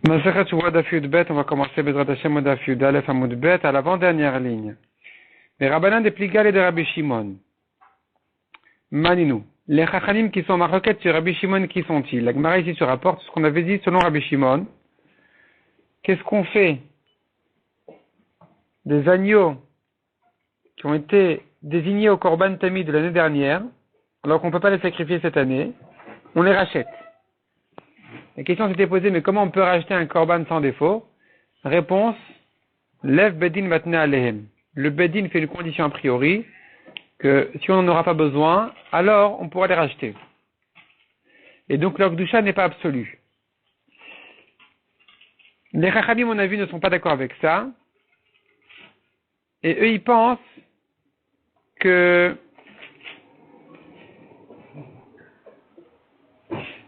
Masechet Shuvot Daf Yud Bet, on va commencer Bezrat Hashem au Daf Yud Aleph Amud Bet à l'avant-dernière ligne. Les Rabbanan de Pligal et de Rabbi Shimon. Maninu. Les Chachamim qui sont maroquettes sur Rabbi Shimon, qui sont-ils? La Gemara ici se rapporte ce qu'on avait dit selon Rabbi Shimon. Qu'est-ce qu'on fait des agneaux qui ont été désignés au Korban Tamid de l'année dernière, alors qu'on ne peut pas les sacrifier cette année? On les rachète. La question s'était posée, mais comment on peut racheter un korban sans défaut? Réponse, Lev Bedin Matne Alehem. Le Bedin fait une condition a priori, que si on n'en aura pas besoin, alors on pourra les racheter. Et donc leur Gdusha n'est pas absolue. Les Chachamim, on a vu, ne sont pas d'accord avec ça. Et eux, ils pensent que...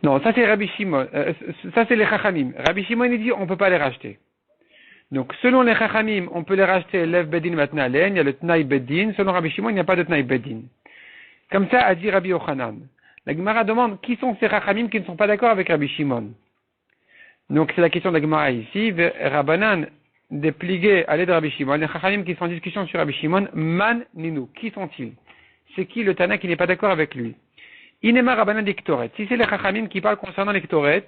Non, ça c'est Rabbi Shimon, ça c'est les Chachamim. Rabbi Shimon, il dit, on ne peut pas les racheter. Donc, selon les Chachamim, on peut les racheter, Lev Bedin Matna Alen, il y a le Tnaï Bedin. Selon Rabbi Shimon, il n'y a pas de Tnaï Bedin. Comme ça a dit Rabbi Yochanan. La Gemara demande, qui sont ces Chachamim qui ne sont pas d'accord avec Rabbi Shimon? Donc, c'est la question de la Gemara ici. Rabbanan, dépligué à l'aide de Rabbi Shimon. Les Chachamim qui sont en discussion sur Rabbi Shimon, Man Ninu. Qui sont-ils? C'est qui le Tana qui n'est pas d'accord avec lui? Inema Rabbanan des Ktoret. Si c'est les Chachamim qui parlent concernant les Ktoret,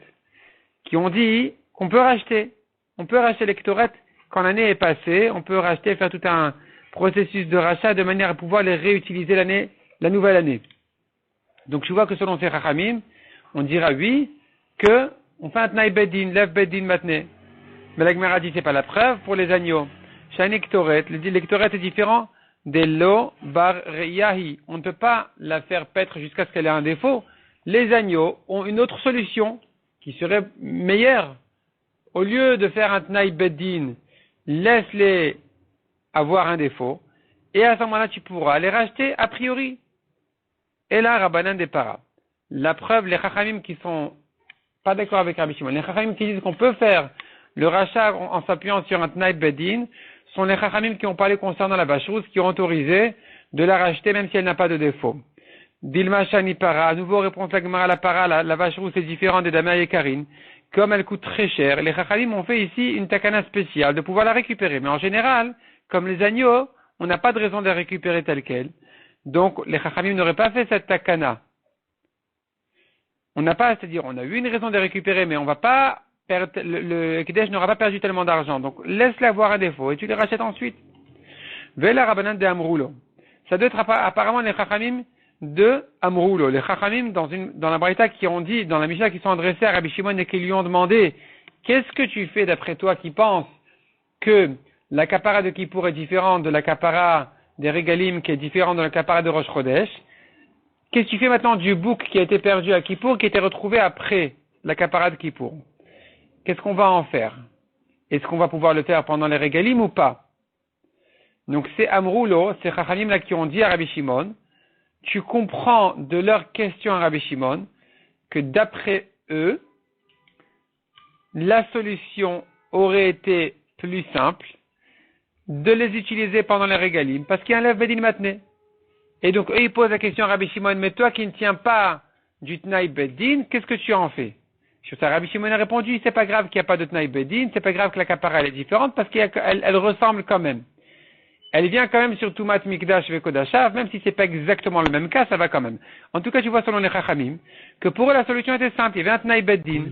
qui ont dit qu'on peut racheter. On peut racheter les Ktoret quand l'année est passée. On peut racheter, faire tout un processus de rachat de manière à pouvoir les réutiliser la nouvelle année. Donc je vois que selon ces Chachamim, on dira oui, que on fait un Tnaï Bedin, Lev Bedin Matne. Mais la Gemara dit c'est pas la preuve pour les agneaux. Shani Ktoret, les Ktoret est différent des lo bar yahi. On ne peut pas la faire paître jusqu'à ce qu'elle ait un défaut. Les agneaux ont une autre solution qui serait meilleure. Au lieu de faire un tnaï beddin, laisse-les avoir un défaut. Et à ce moment-là, tu pourras les racheter a priori. Et là, Rabbanan des Para. La preuve, les Chachamim qui sont pas d'accord avec Rabbi Shimon, les Chachamim qui disent qu'on peut faire le rachat en s'appuyant sur un tnaï beddin, sont les Chachamim qui ont parlé concernant la vache rousse, qui ont autorisé de la racheter même si elle n'a pas de défaut. Dilma Shani Para, à nouveau réponse la Gemara la Para, la vache rousse est différente des Dama et Karine, comme elle coûte très cher. Les Chachamim ont fait ici une takana spéciale de pouvoir la récupérer, mais en général, comme les agneaux, on n'a pas de raison de la récupérer telle qu'elle. Donc les Chachamim n'auraient pas fait cette takana. On n'a pas, c'est-à-dire, on a eu une raison de la récupérer, mais on va pas le Kedesh n'aura pas perdu tellement d'argent. Donc, laisse-les avoir un défaut et tu les rachètes ensuite. Vela Rabbanan de Amroulo. Ça doit être apparemment les Chachamim de Amroulo. Les Chachamim dans la Braïta qui ont dit, dans la Mishnah qui sont adressés à Rabbi Shimon et qui lui ont demandé, qu'est-ce que tu fais d'après toi qui pense que la kapara de Kippour est différente de la kapara des Régalim qui est différente de la kapara de Rosh Chodesh? Qu'est-ce que tu fais maintenant du bouc qui a été perdu à Kippour, qui a été retrouvé après la kapara de Kippour? Qu'est-ce qu'on va en faire? Est-ce qu'on va pouvoir le faire pendant les régalim ou pas? Donc c'est Amroulo, c'est Chachamim là qui ont dit à Rabbi Shimon, tu comprends de leur question à Rabbi Shimon que d'après eux, la solution aurait été plus simple de les utiliser pendant les régalim parce qu'il y a un Lev Bedin Matne. Et donc eux ils posent la question à Rabbi Shimon, mais toi qui ne tiens pas du Tnaï Bedin, qu'est-ce que tu en fais? Sur ça, Rabbi Shimon a répondu, c'est pas grave qu'il n'y a pas de Tnaï Bedin, c'est pas grave que la kapara elle est différente parce qu'elle ressemble quand même. Elle vient quand même sur Tumat Mikdash Vekodashav, même si c'est pas exactement le même cas, ça va quand même. En tout cas, tu vois selon les Chachamim, que pour eux la solution était simple, il y avait un Tnaï Bedin.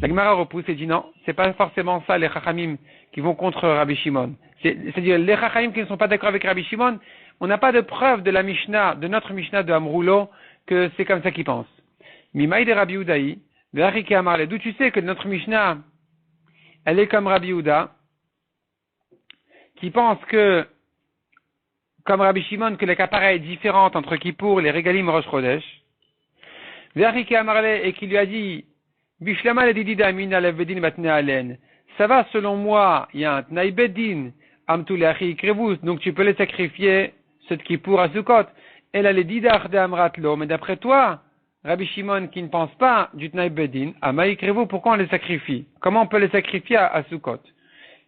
La Gemara repousse et dit non, c'est pas forcément ça les Chachamim qui vont contre Rabbi Shimon. C'est-à-dire les Chachamim qui ne sont pas d'accord avec Rabbi Shimon, on n'a pas de preuve de la Mishnah, de notre Mishnah de Amroulo, que c'est comme ça qu'ils pensent. Mimaï de Rabbi Udaï, d'où tu sais que notre Mishnah, elle est comme Rabbi Yehuda, qui pense que, comme Rabbi Shimon, que la kapara est différente entre Kippour, les Régalim et Rosh Chodesh. Et qui lui a dit, Bishlama le didida mina lev bedin matne alen. Ça va, selon moi, il y a un Tnaï Bedin, amtu leachi krevus, donc tu peux les sacrifier, ce Kippour à Sukkot. Elle a les didach de amratlo, mais d'après toi, Rabbi Shimon qui ne pense pas du Tnaï Bedin, à Maïkrevo, pourquoi on les sacrifie? Comment on peut les sacrifier à Sukkot?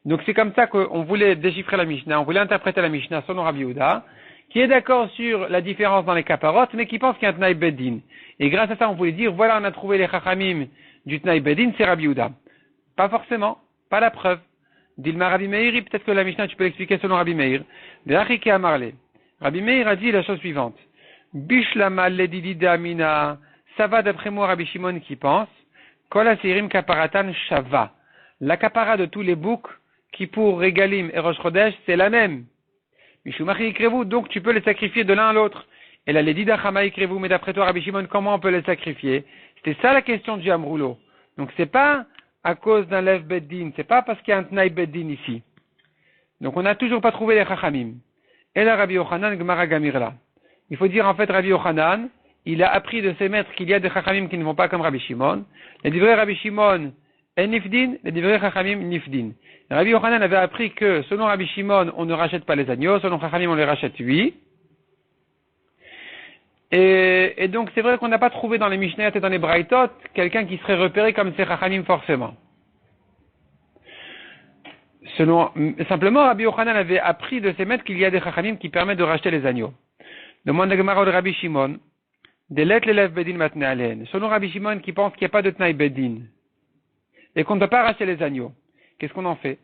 Donc c'est comme ça qu'on voulait déchiffrer la Mishnah, on voulait interpréter la Mishnah selon Rabbi Yehuda, qui est d'accord sur la différence dans les kaparot, mais qui pense qu'il y a un Tnaï Bedin. Et grâce à ça, on voulait dire, voilà, on a trouvé les Chachamim du Tnaï Bedin, c'est Rabbi Yehuda. Pas forcément, pas la preuve. Dilma Rabbi Meir, peut-être que la Mishnah, tu peux l'expliquer selon Rabbi Meir. Be'achike amarle. Rabbi Meir a dit la chose suivante. Bishlama ledidi amina. Ça va d'après moi Rabbi Shimon qui pense. Kol asirim kaparatan shava. La kapara de tous les boucs qui pour Regalim et Rosh Chodesh, c'est la même. Mishumachi ikrevu, donc tu peux les sacrifier de l'un à l'autre. Et la ledida chama ikrevu, mais d'après toi Rabbi Shimon, comment on peut les sacrifier? C'était ça la question du Amroulo. Donc c'est pas à cause d'un lev beddin, c'est pas parce qu'il y a un tnaï beddin ici. Donc on n'a toujours pas trouvé les chachamim. Et là Rabbi Yochanan Gemara Gamirla. Il faut dire en fait Rabbi Yochanan, il a appris de ses maîtres qu'il y a des chachamim qui ne vont pas comme Rabbi Shimon. Les divrei Rabbi Shimon est nifdin, les divrei chachamim nifdin. Rabbi Yochanan avait appris que selon Rabbi Shimon on ne rachète pas les agneaux, selon chachamim on les rachète oui. Et donc c'est vrai qu'on n'a pas trouvé dans les Mishnayot et dans les Braithot quelqu'un qui serait repéré comme ces chachamim forcément. Simplement Rabbi Yochanan avait appris de ses maîtres qu'il y a des chachamim qui permettent de racheter les agneaux. Demande la Gemara de Rabbi Shimon, des lettres l'élève bedin matne alen. Selon Rabbi Shimon qui pense qu'il n'y a pas de tnaï bedin et qu'on ne doit pas racheter les agneaux, qu'est-ce qu'on en fait?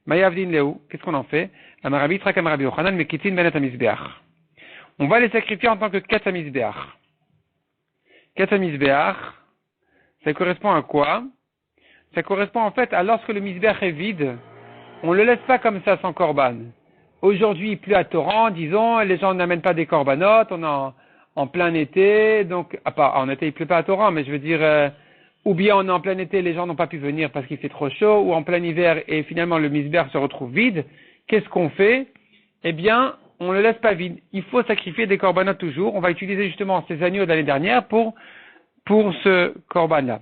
Mayavdin leu, qu'est-ce qu'on en fait? Amarabi trak Rabbi Yochanan mekitin benet amizbeach. On va les sacrifier en tant que Ketz HaMizbeach. Ketz HaMizbeach, ça correspond à quoi? Ça correspond en fait à lorsque le Mizbeach est vide, on ne le laisse pas comme ça sans korban. Aujourd'hui, il pleut à torrent, disons, les gens n'amènent pas des corbanotes, on est en plein été, donc, en été il pleut pas à torrent, mais je veux dire, ou bien on est en plein été, les gens n'ont pas pu venir parce qu'il fait trop chaud, ou en plein hiver et finalement le Mizbeach se retrouve vide. Qu'est-ce qu'on fait? Eh bien, on ne le laisse pas vide. Il faut sacrifier des corbanotes toujours. On va utiliser justement ces agneaux de l'année dernière pour ce korban-là.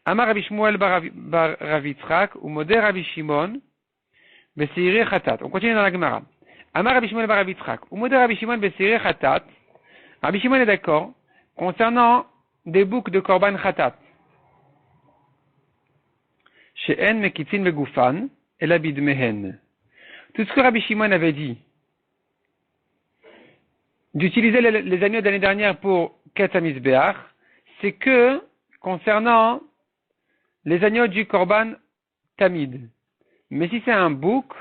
Amar Rabbi Shmuel bar Rav Yitzchak ou Moder Rabbi Shimon beseirei chatat. On continue dans la Gemara. Amar Rabbi Shmuel bar Rav Yitzchak ou Moder Rabbi Shimon beseirei chatat. Rabbi Shimon est d'accord concernant des boucs de korban chatat. She'en mekitzin begufan elabid mehen. Tout ce que Rabbi Shimon avait dit d'utiliser les agneaux de l'année dernière pour Ketz HaMizbeach, c'est que concernant les agneaux du korban tamid. Mais si c'est un bouc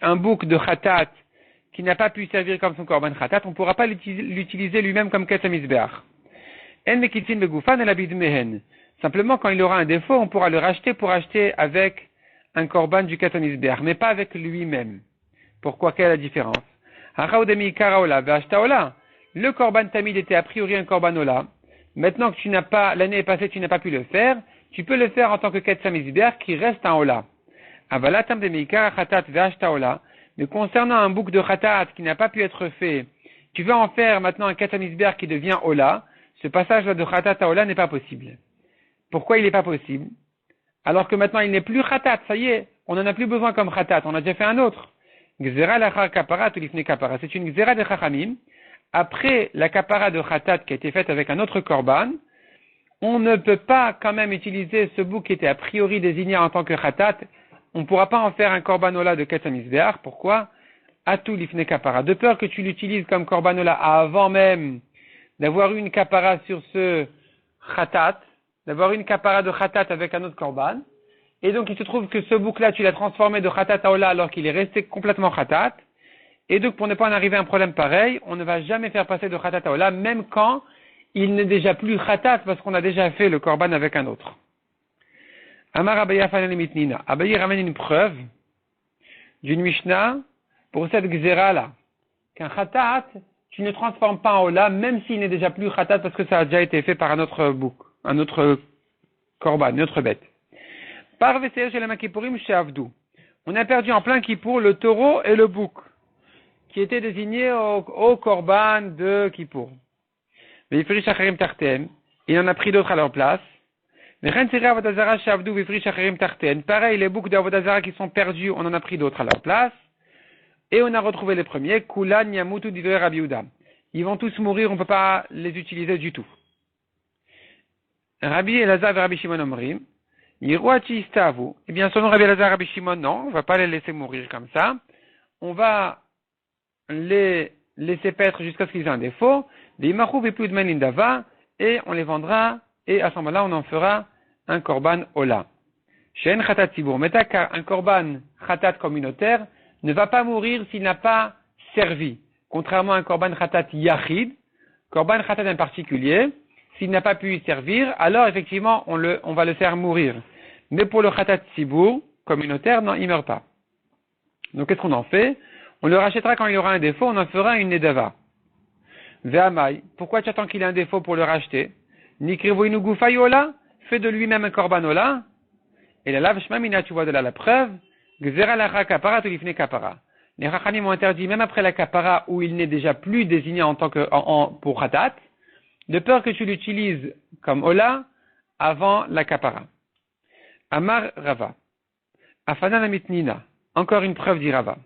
de khatat qui n'a pas pu servir comme son korban khatat, on ne pourra pas l'utiliser lui-même comme Ketz HaMizbeach. En mekitzin begufan elabid mehen. Simplement, quand il aura un défaut, on pourra le racheter pour acheter avec un korban du Ketz HaMizbeach, mais pas avec lui-même. Pourquoi? Quelle est la différence? Le korban tamid était a priori un korban ola. Maintenant que l'année passée tu n'as pas pu le faire, tu peux le faire en tant que Ketz HaMizbeach qui reste un ola. Mais concernant un bouc de khatat qui n'a pas pu être fait, tu veux en faire maintenant un Ketz HaMizbeach qui devient ola, ce passage-là de khatat à ola n'est pas possible. Pourquoi il n'est pas possible? Alors que maintenant il n'est plus khatat, ça y est, on n'en a plus besoin comme khatat, on a déjà fait un autre. Gzera lachar kapara ou lifne kapara. C'est une gzera de chachamim. Après la kapara de khatat qui a été faite avec un autre korban, on ne peut pas quand même utiliser ce bouc qui était a priori désigné en tant que khatat. On ne pourra pas en faire un korban ola de Ketz HaMizbeach. Pourquoi? Atu lifne kapara. De peur que tu l'utilises comme korban ola avant même d'avoir eu une kapara sur ce khatat, d'avoir une kapara de khatat avec un autre korban. Et donc, il se trouve que ce bouc-là, tu l'as transformé de khatat à ola alors qu'il est resté complètement khatat. Et donc, pour ne pas en arriver à un problème pareil, on ne va jamais faire passer de khatat à ola, même quand il n'est déjà plus khatat, parce qu'on a déjà fait le korban avec un autre. Amar Abaye Fanan Mitnina. Abaye ramène une preuve d'une Mishnah pour cette gzera-là. Qu'un khatat, tu ne transformes pas en ola, même s'il n'est déjà plus khatat, parce que ça a déjà été fait par un autre bouc, un autre korban, une autre bête. On a perdu en plein Kippour le taureau et le bouc, qui étaient désignés au korban de Kippour. Il en a pris d'autres à leur place. Pareil, les boucs d'Avodazara qui sont perdus, on en a pris d'autres à leur place. Et on a retrouvé les premiers. Kulan Yamutu Divrei Rabbi Yehuda. Ils vont tous mourir, on ne peut pas les utiliser du tout. Rabbi Elazar et Rabbi Shimon Omrim. Eh bien, selon Rabbi Elazar et Rabbi Shimon, non, on ne va pas les laisser mourir comme ça. On va les laisser paître jusqu'à ce qu'ils aient un défaut. Et on les vendra, et à ce moment-là, on en fera un korban ola. Shen Khatat Tibour. Un korban Khatat communautaire ne va pas mourir s'il n'a pas servi. Contrairement à un korban Khatat Yachid, korban Khatat en particulier, s'il n'a pas pu y servir, alors effectivement on va le faire mourir. Mais pour le Khatat Tibour communautaire, non, il ne meurt pas. Donc qu'est-ce qu'on en fait? On le rachètera quand il aura un défaut, on en fera une Nedava. Ve'amai, pourquoi tu attends qu'il ait un défaut pour le racheter? Nikrivoinu Gufayola, fais de lui-même un korbanola. Et la lave shmamina, tu vois de là la preuve. Gzera lacha kapara tulifne kapara. Les Chachamim ont interdit, même après la kapara, où il n'est déjà plus désigné en tant que, pour khatat, de peur que tu l'utilises comme ola avant la kapara. Amar Rava. Afanan amitnina. Encore une preuve dit Rava.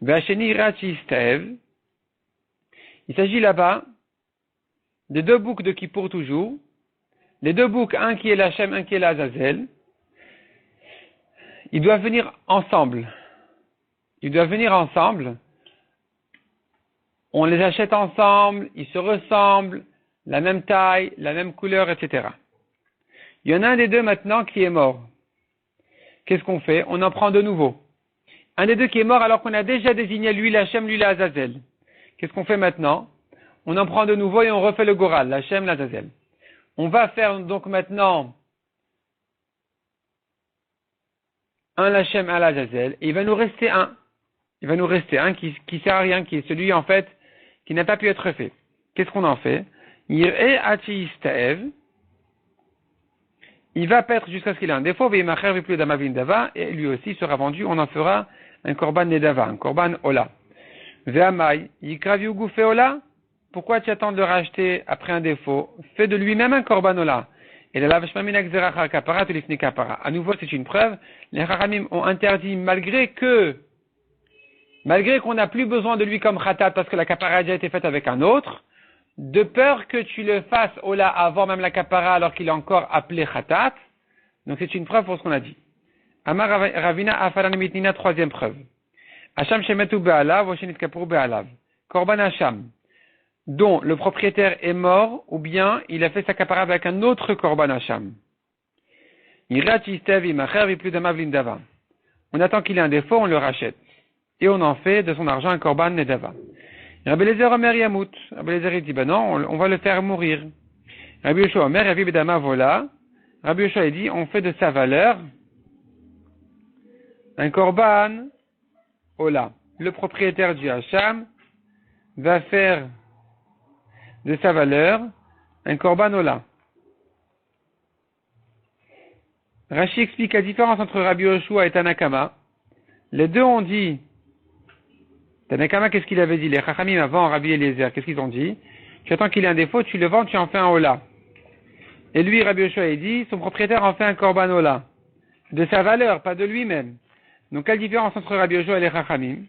Ve'asheni rachi stev. Il s'agit là-bas des deux boucs de Kippour toujours. Les deux boucs, un qui est l'Hachem, un qui est l'Azazel. Ils doivent venir ensemble. On les achète ensemble, ils se ressemblent, la même taille, la même couleur, etc. Il y en a un des deux maintenant qui est mort. Qu'est-ce qu'on fait? On en prend de nouveau. Un des deux qui est mort alors qu'on a déjà désigné lui l'Hachem, lui l'Azazel. Qu'est-ce qu'on fait maintenant? On en prend de nouveau et on refait le Goral, l'Hachem, l'Azazel. On va faire donc maintenant un l'Hachem, un l'Azazel, et il va nous rester un. Il va nous rester un qui sert à rien, qui est celui en fait qui n'a pas pu être fait. Qu'est-ce qu'on en fait? Il va paître jusqu'à ce qu'il ait un défaut, et lui aussi sera vendu, on en fera un korban nedava, un korban ola. Ve'amai, yikraviu goufe ola. Pourquoi tu attends de le racheter après un défaut? Fais de lui-même un korban ola. Et la lave shmamina gzera kapara tulifne kapara. À nouveau, c'est une preuve. Les Chachamim ont interdit, malgré qu'on n'a plus besoin de lui comme khatat parce que la kapara a déjà été faite avec un autre, de peur que tu le fasses ola avant même la kapara alors qu'il est encore appelé khatat. Donc c'est une preuve pour ce qu'on a dit. Amar Ravina afaran mitnina, troisième preuve. Hacham shemetu be'alav, oshenit kapur be'alav. Korban Hacham, dont le propriétaire est mort, ou bien il a fait sa kapara avec un autre korban Hacham. On attend qu'il ait un défaut, on le rachète. Et on en fait de son argent un korban nedava. Rabbi Eliezer Omer Yamout. Rabbi Eliezer dit, non, on va le faire mourir. Rabbi Yoshua Omer, Yavi Bedama Vola. Rabbi Yoshua dit, on fait de sa valeur un korban ola. Le propriétaire du Hacham va faire de sa valeur un korban ola. Rashi explique la différence entre Rabbi Yoshua et Tanakama. Les deux ont dit, Tanakama, qu'est-ce qu'il avait dit? Les Chachamim avant Rabbi Eliezer, qu'est-ce qu'ils ont dit? Tu attends qu'il ait un défaut, tu le vends, tu en fais un ola. Et lui, Rabbi Yoshua, il dit, son propriétaire en fait un korban ola. De sa valeur, pas de lui-même. Donc, quelle différence entre Rabbi Yoshua et les Chachamim?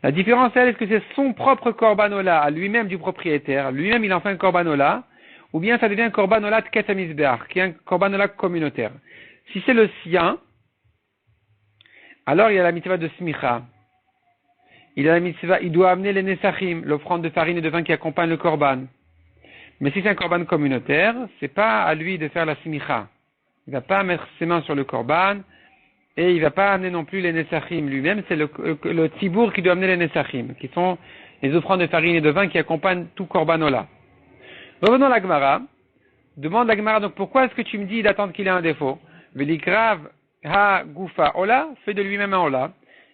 La différence, est-ce que c'est son propre korbanola à lui-même du propriétaire, lui-même il en fait un korbanola, ou bien ça devient un korbanola de ketamizbeach, qui est un korbanola communautaire. Si c'est le sien, alors il y a la mitzvah de smicha. Il doit amener les nesachim, l'offrande de farine et de vin qui accompagne le korban. Mais si c'est un korban communautaire, c'est pas à lui de faire la smicha. Il va pas mettre ses mains sur le korban, et il va pas amener non plus les nesachim lui-même, c'est le tibour qui doit amener les nesachim, qui sont les offrandes de farine et de vin qui accompagnent tout korbanola. Revenons à la Gemara. Demande la Gemara, donc pourquoi est-ce que tu me dis d'attendre qu'il ait un défaut? Velikrav ha gufa ola, fait de lui-même un ola.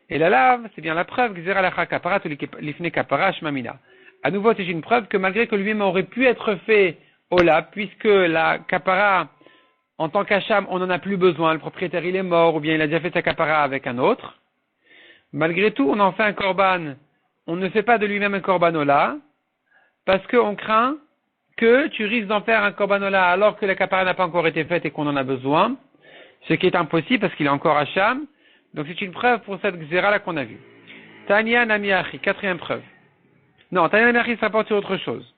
Et la lave, c'est bien la preuve, gzera lacha kapara lifne kapara shmamina. À nouveau, c'est une preuve que malgré que lui-même aurait pu être fait ola, puisque la kapara, en tant qu'Hacham, on n'en a plus besoin, le propriétaire il est mort, ou bien il a déjà fait sa kapara avec un autre. Malgré tout, on en fait un korban. On ne fait pas de lui-même un korbanola, parce qu'on craint que tu risques d'en faire un korbanola alors que la kapara n'a pas encore été faite et qu'on en a besoin, ce qui est impossible parce qu'il est encore Hacham. Donc c'est une preuve pour cette gzera là qu'on a vue. Tanya Namiachi, quatrième preuve. Non, Tanya Namiachi ça porte sur autre chose.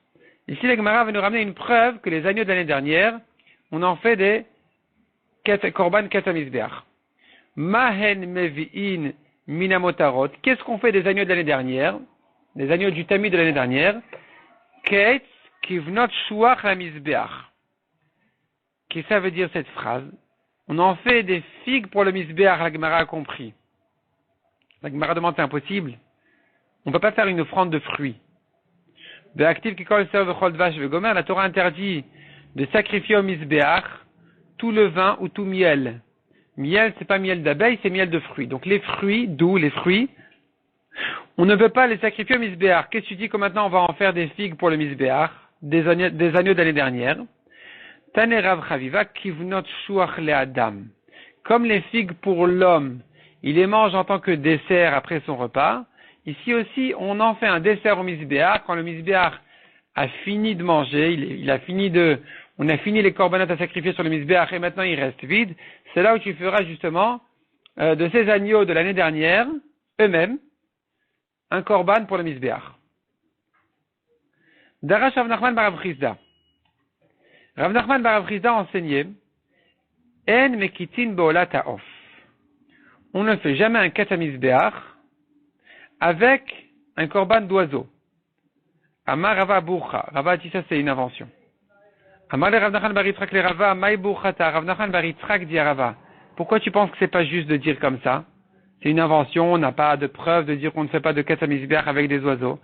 Ici, la Gemara va nous ramener une preuve que les agneaux de l'année dernière, on en fait des korban katamizbeach. Mahen mevi'in minamotarot. Qu'est-ce qu'on fait des agneaux de l'année dernière? Des agneaux du tamis de l'année dernière. Ketz kivnot shuach la misbeach. Qu'est-ce que ça veut dire cette phrase? On en fait des figues pour le misbeach, la Gemara a compris. La Gemara demande, c'est impossible. On ne peut pas faire une offrande de fruits. La Torah interdit de sacrifier au misbeach tout le vin ou tout miel. Miel, c'est pas miel d'abeille, c'est miel de fruits. Donc les fruits, d'où les fruits, on ne peut pas les sacrifier au misbeach. Qu'est-ce que tu dis que maintenant on va en faire des figues pour le misbeach, des agneaux d'année dernière? Tane Rav Chaviva kivnot shuach le adam. Comme les figues pour l'homme, il les mange en tant que dessert après son repas. Ici aussi, on en fait un dessert au misbeach quand le misbeach a fini de manger, on a fini les corbanotes à sacrifier sur le misbeach et maintenant il reste vide. C'est là où tu feras justement de ces agneaux de l'année dernière, eux-mêmes, un korban pour le misbeach. Darash Rav Nachman bar Rav Chizda. Rav Nachman bar Rav Chizda enseignait En mekitin beolat ha'of. On ne fait jamais un ket misbeach avec un korban d'oiseau. Amar Rava Burcha. Rava dit ça, c'est une invention. Amar le Rav Nachman bar Yitzchak le Rava, Maï Burchata. Rav Nachman bar Yitzchak dit à Rava, pourquoi tu penses que c'est pas juste de dire comme ça? C'est une invention, on n'a pas de preuve de dire qu'on ne fait pas de ket misbeach avec des oiseaux.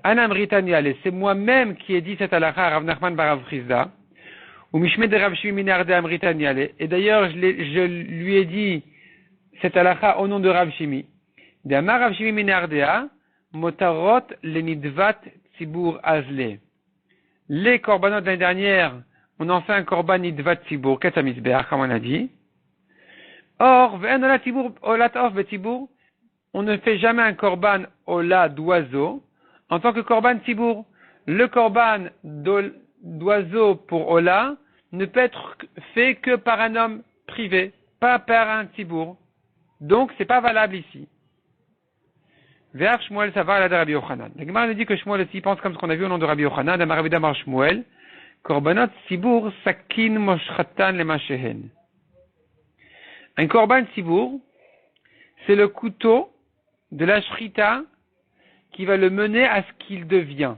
Anam Ritaniale, c'est moi-même qui ai dit cette halakha à Rav Nachman bar Rav Chizda. Ou Mishme de Rav Shimi Minarde Amritaniale. Et d'ailleurs, je lui ai dit cette halakha au nom de Rav Shimi. De Amar Rav Shimi Minardea, Motarot le Nidvat Tzibur Azle. Les korbanot de l'année dernière, on en fait un korban Nidvat Tzibur, ket misbeach, comme on a dit. Or, on ne fait jamais un korban ola d'oiseau en tant que korban tzibur. Le korban d'oiseau pour ola ne peut être fait que par un homme privé, pas par un tzibur. Donc, c'est pas valable ici. Vers Shmuel, ça va à la de Rabbi Yochanan. La Gemara nous dit que Shmuel aussi pense comme ce qu'on a vu au nom de Rabbi Yochanan, d'Amar Rabbi Damar Shmuel, korbanot tzibur sakin moshchatan lemashehen. Un korban tzibur, c'est le couteau de la shrita qui va le mener à ce qu'il devient.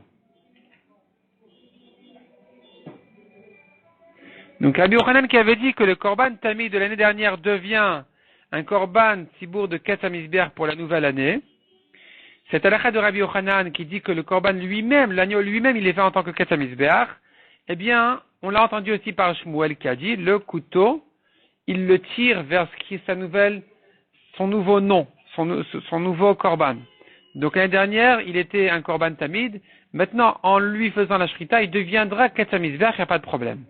Donc Rabbi Yochanan qui avait dit que le korban tamid de l'année dernière devient un korban tzibur de ket misbeach pour la nouvelle année. Cette halakha de Rabbi Yochanan qui dit que le korban lui-même, l'agneau lui-même, il est fait en tant que ket misbeach, eh bien, on l'a entendu aussi par Shmuel qui a dit le couteau, il le tire vers ce qui est son nouveau nom, son nouveau korban. Donc l'année dernière, il était un korban tamid. Maintenant, en lui faisant la shrita, il deviendra ket misbeach, il n'y a pas de problème.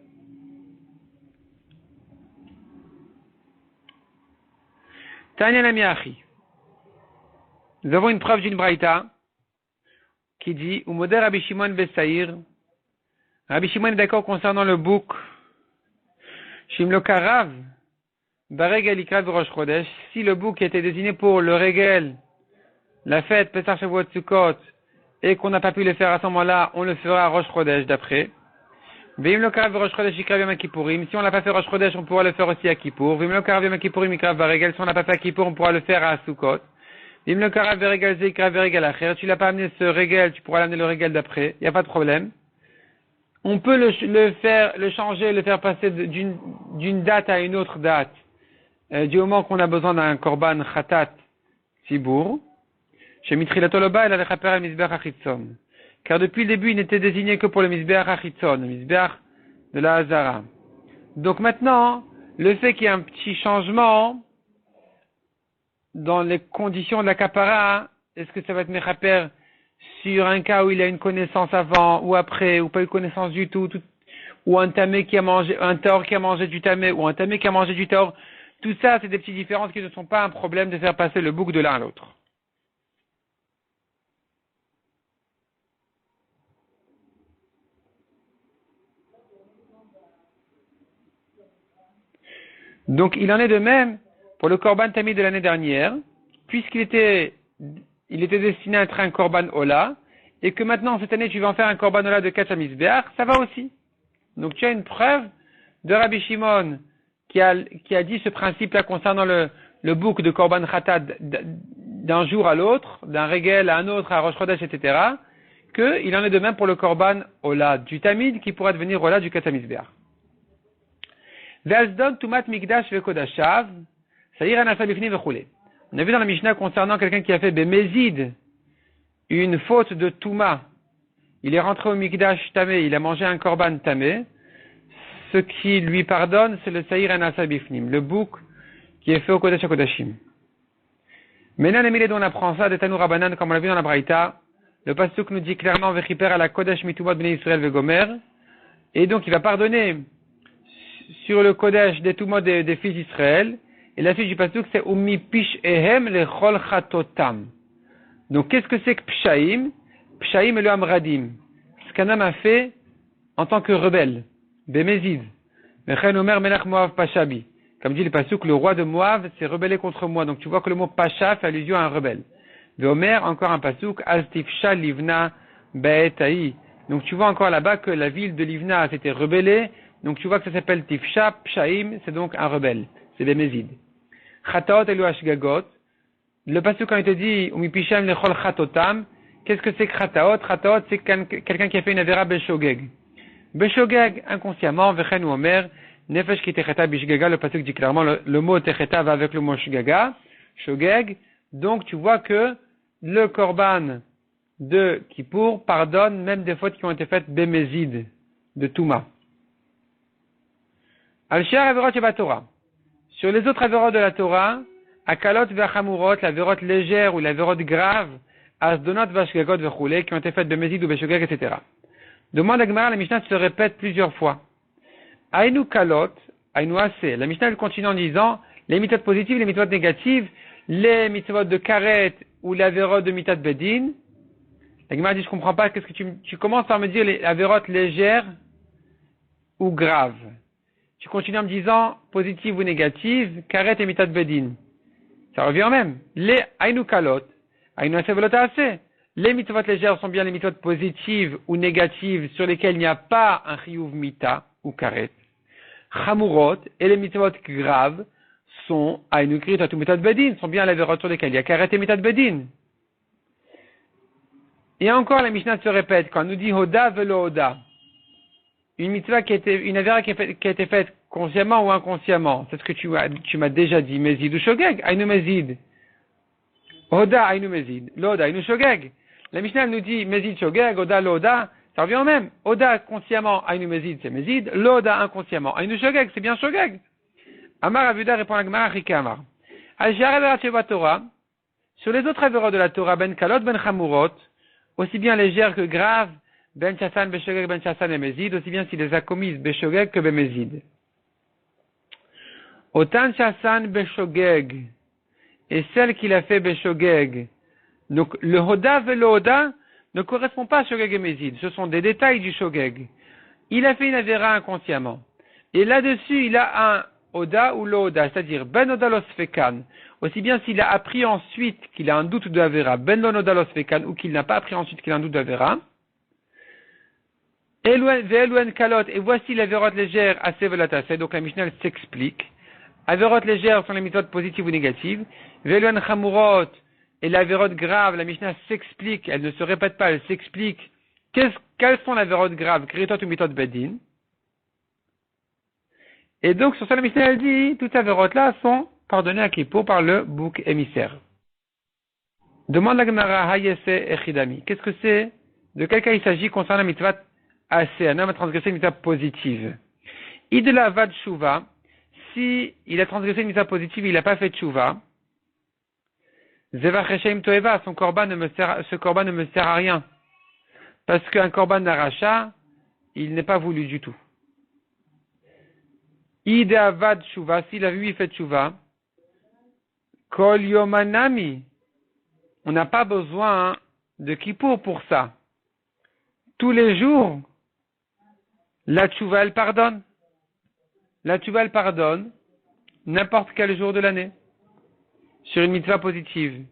Tanya Nami Achi. Nous avons une preuve d'une braïta qui dit Umoder Rabbi Shimon Besaïr. Rabbi Shimon est d'accord concernant le bouc. Shimlo Karav. Baregel Ikrav Rosh Chodesh. Si le bouc était désigné pour le regel, la fête Pesach Shavuot Sukkot, et qu'on n'a pas pu le faire à ce moment-là, on le fera à Rosh Chodesh d'après. Vim lo Karav Rosh Chodesh Ikrav Yom Kippourim. Si on l'a pas fait Rosh Chodesh, on pourra le faire aussi à Kippour. Vim lo Karav Yom Kippourim Ikrav Baregel. Si on l'a pas fait à Kippour, on pourra le faire à Sukkot. Tu l'as pas amené ce régel, tu pourras l'amener le régel d'après, il n'y a pas de problème. On peut le changer, le faire passer d'une date à une autre date, du moment qu'on a besoin d'un korban khatat tibour. Chez Mitrilatoloba, il a le chaper al misbeach achitzon. Car depuis le début, il n'était désigné que pour le misbeach achitzon, le misbeach de la Hazara. Donc maintenant, le fait qu'il y ait un petit changement dans les conditions de la kapara, est-ce que ça va être mechaper sur un cas où il a une connaissance avant ou après, ou pas une connaissance du tout, ou un tamé qui a mangé, un taor qui a mangé du tamé, ou un tamé qui a mangé du taor. Tout ça, c'est des petites différences qui ne sont pas un problème de faire passer le bouc de l'un à l'autre. Donc, il en est de même pour le korban tamid de l'année dernière, puisqu'il était destiné à être un korban ola, et que maintenant, cette année, tu vas en faire un korban ola de ket misbeach, ça va aussi. Donc, tu as une preuve de Rabbi Shimon qui a dit ce principe-là concernant le bouc de korban khatat d'un jour à l'autre, d'un régel à un autre, à Rosh Chodesh, etc., qu'il en est de même pour le korban Ola du Tamid, qui pourra devenir Ola du Katamizbeach. Ve'azdon tumat mikdash ve'kodashav, saïr anasa bifni ve'choulé. On a vu dans la Mishnah concernant quelqu'un qui a fait Bémézid, une faute de Touma. Il est rentré au Mikdash Tamé, il a mangé un korban Tamé. Ce qui lui pardonne, c'est le Saïr Anasa Bifnim, le bouc qui est fait au Kodesh HaKodashim. Maintenant, les milliers dont on apprend ça, de Tanou Rabbanan, comme on l'a vu dans la Braïta, le pasuk nous dit clairement, Vechiper à la Kodesh Mitumot Bnei Israël Vegomer. Et donc, il va pardonner sur le Kodesh des Tumot des fils d'Israël. Et la suite du pasuk, c'est Ummi Pish Ehem le Chol Chatotam. Donc, qu'est-ce que c'est que Pshaim? Pshaim et le Amradim. Ce qu'un homme a fait en tant que rebelle. Bémézid. Mechen Omer Melech Moav Pashabi. Comme dit le pasuk, le roi de Moav s'est rebellé contre moi. Donc, tu vois que le mot Pasha fait allusion à un rebelle. De Omer, encore un pasuk, Astifsha Livna Be'etaï. Donc, tu vois encore là-bas que la ville de Livna s'était rebellée. Donc, tu vois que ça s'appelle Tifsha, Pshaim, c'est donc un rebelle. C'est Bémézid. Chataot elu ashgagot. Le pasuk quand il te dit Umipishem lechol chatotam, qu'est-ce que c'est que chataot? Chataot, c'est quelqu'un qui a fait une avera beshogeg. Beshogeg, inconsciemment, vechen ou omer, nefesh ki techeta bishgaga, le pasuk dit clairement le mot techeta va avec le mot shgaga, shogeg. Donc tu vois que le korban de Kippour pardonne même des fautes qui ont été faites bémézid, de Touma. Al-Shiar averot yeba Torah. Sur les autres averot de la Torah, Akalot v'achamurot, la verrotte légère ou la verrotte grave, Asdonot v'ashgagot v'choulé, qui ont été faites de Mézid ou Beshogeg, etc. Demande à Gemara, la Mishnah se répète plusieurs fois. Aïnou kalot, aïnou assez. La Mishnah elle continue en disant, les mitzvot positives, les mitzvot négatives, les mitzvot de karet ou la verrotte de mitat bedin. La Gemara dit, je comprends pas, qu'est-ce que tu commences par me dire la verrotte légère ou grave. Tu continues en me disant, positive ou négative, karet et mitat bedin. Ça revient au même. Les aïnou kalot, aïnou assez velota assez. Les mitzvot légères sont bien les mitzvot positives ou négatives sur lesquelles il n'y a pas un chiyuv mita ou karet. Chamurot et les mitzvot graves sont aïnou kritat ou mitat bedin, sont bien les verrottes sur lesquelles il y a karet et mitat bedin. Et encore la Mishnah se répète quand on nous dit hoda velo hoda. Une mitzvah une avera qui a été faite consciemment ou inconsciemment. C'est ce que tu m'as déjà dit. Mezid ou shogeg, aïnou mezid. Oda aïnou mezid. L'oda aïnou shogeg. La Mishnah nous dit mezid shogeg, oda l'oda. Ça revient au même. Oda consciemment aïnou mezid, c'est mezid. L'oda inconsciemment aïnou shogeg, c'est bien shogeg. Amar Avuda répond à la Gemara Rika Amar. Al-Shiar averot yeba Torah. Sur les autres averot de la Torah, ben kalot, ben chamurot, aussi bien légères que graves, ben chassan, beshogeg, ben chassan et mezid, aussi bien s'il les a commises beshogeg que bemezid. Otan chassan beshogeg, et celle qu'il a fait beshogeg. Donc, le hoda ve le hoda ne correspond pas à shogeg et mezid. Ce sont des détails du shogeg. Il a fait une avera inconsciemment. Et là-dessus, il a un hoda ou le hoda, c'est-à-dire ben hoda los fekan. Aussi bien s'il a appris ensuite qu'il a un doute de avera, ben non hoda los fekan, ou qu'il n'a pas appris ensuite qu'il a un doute d'avera. Ve'eluen kalot, et voici la verrotte légère à sevelatase, donc la Mishnah s'explique. Averot légères sont les méthodes positives ou négatives. Ve'eluen chamurot, et la verrotte grave, la Mishnah s'explique, elle ne se répète pas, elle s'explique. Quelles sont les verrottes graves, kritot ou méthode bedin? Et donc, sur ça, la Mishnah, elle dit, toutes ces verrottes-là sont pardonnées à Kippour par le bouc émissaire. Demande la Gemara, hayese echidami. Qu'est-ce que c'est? De quel cas il s'agit concernant la mitzvah assez, un homme a transgressé une mitzvah positive. Idela va tshuva, si il a transgressé une mitzvah positive, il n'a pas fait tshuva, zevach reshaim toeva, ce korban ne me sert à rien. Parce qu'un korban d'aracha, il n'est pas voulu du tout. Idea va tshuva, s'il a vu, il fait tshuva, kol yomanami, on n'a pas besoin de Kippour pour ça. Tous les jours, la tchouva, elle pardonne. La tchouva, elle pardonne n'importe quel jour de l'année sur une mitzvah positive.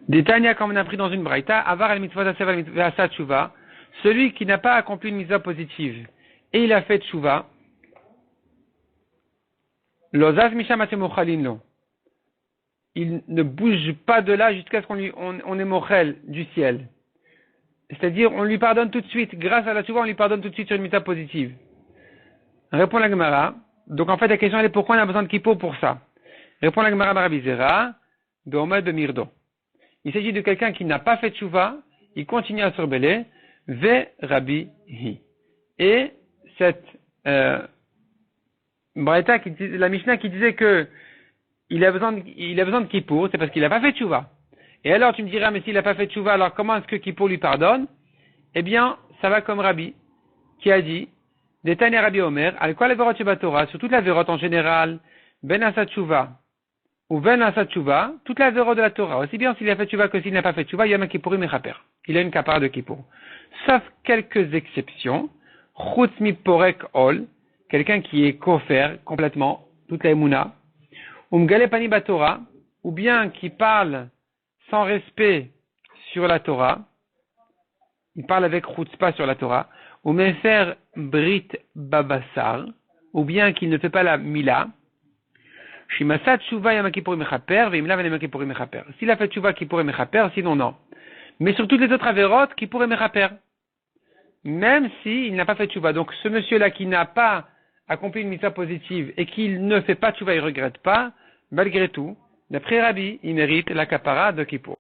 Détania, comme on a pris dans une braïta, avar el mitzvah d'asa tchouva, celui qui n'a pas accompli une mitzvah positive et il a fait tchouva, Lozaz misham atem mochalin lo. Il ne bouge pas de là jusqu'à ce on est mochel du ciel. C'est-à-dire, on lui pardonne tout de suite. Grâce à la tchouva, on lui pardonne tout de suite sur une mita positive. Répond la Gemara. Donc, en fait, la question, elle est pourquoi on a besoin de Kippour pour ça? Répond la Gemara Marabizera, de Mirdo. Il s'agit de quelqu'un qui n'a pas fait tchouva, il continue à se rebeller, ve Rabbi Hi. Et cette, la Mishnah qui disait que il a besoin de Kippour, c'est parce qu'il n'a pas fait tchouva. Et alors, tu me diras, mais s'il n'a pas fait tchouva, alors comment est-ce que Kippour lui pardonne? Eh bien, ça va comme Rabbi, qui a dit, Détania Rabbi Omer, al quoi la verot Torah, sur toute la verot en général, ben asat tchouva, ou ben asat tchouva, toute la verot de la Torah, aussi bien s'il a fait tchouva que s'il n'a pas fait tchouva, il y a un Kippourim et Chaper. Il a une kapara de Kippour. Sauf quelques exceptions, chutz mi porek ol, quelqu'un qui est kofer complètement, toute la emuna, mgale pani Torah, ou bien qui parle sans respect sur la Torah, il parle avec chutzpah sur la Torah, ou mefer brit babassar, ou bien qu'il ne fait pas la mila, shimasat tshuva yama kippurim mechaper, veimla vene kippurim mechaper. S'il a fait tshuva kippurim mechaper, sinon non. Mais sur toutes les autres avérotes, kippurim mechaper. Même s'il n'a pas fait tshuva. Donc ce monsieur-là qui n'a pas accompli une mitzvah positive et qu'il ne fait pas tshuva, il ne regrette pas, malgré tout, d'après Rabbi, il mérite la kapara de Kippour.